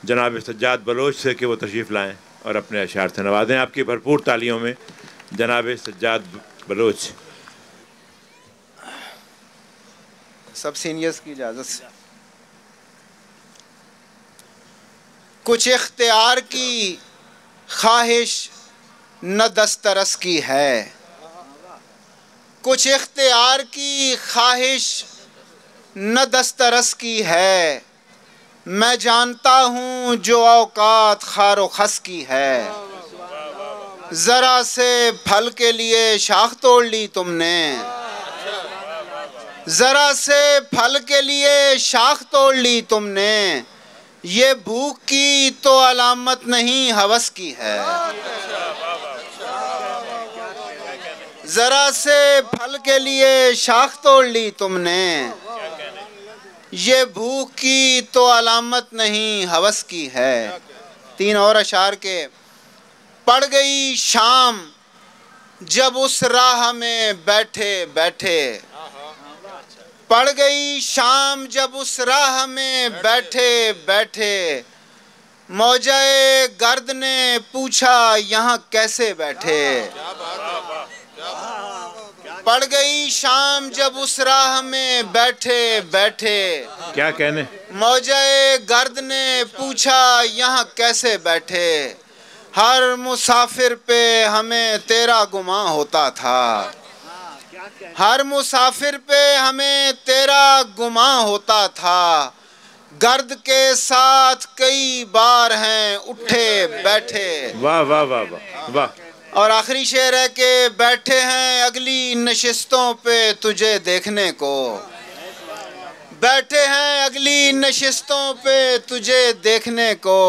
जनाब सज्जाद बलोच से कि वो तशरीफ़ लाएँ और अपने अशार से नवाजें। आपकी भरपूर तालियों में जनाब सज्जाद बलोच। सब सीनियर्स की इजाज़त से। कुछ इख्तियार की ख्वाहिश न दस्तरस की है, कुछ इख्तियार की ख्वाहिश न दस्तरस की है। मैं जानता हूँ जो औकात खारो खस की है। ज़रा से फल के लिए शाख तोड़ ली तुमने, ज़रा से फल के लिए शाख तोड़ ली तुमने। ये भूख की तो अलामत नहीं हवस की है। ज़रा से फल के लिए शाख तोड़ ली तुमने, ये भूख की तो अलामत नहीं हवस की है। तीन और अशार के। पड़ गई शाम जब उस राह में बैठे बैठे, पड़ गई शाम जब उस राह में बैठे बैठे। मौजाए गर्द ने पूछा यहाँ कैसे बैठे। पड़ गई शाम जब उस राह में बैठे बैठे। क्या कहने। मौजाए गर्द ने पूछा यहाँ कैसे बैठे। हर मुसाफिर पे हमें तेरा गुमां होता था, हर मुसाफिर पे हमें तेरा गुमां होता था। गर्द के साथ कई बार हैं उठे बैठे। वाह वाह वाह वाह वाह। और आखिरी शेर है कि बैठे हैं अगली नशिस्तों पे तुझे देखने को, बैठे हैं अगली नशिस्तों पे तुझे देखने को।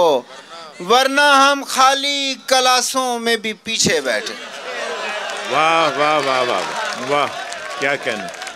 वरना हम खाली क्लासों में भी पीछे बैठे। वाह वाह वाह वाह वाह, क्या कहने।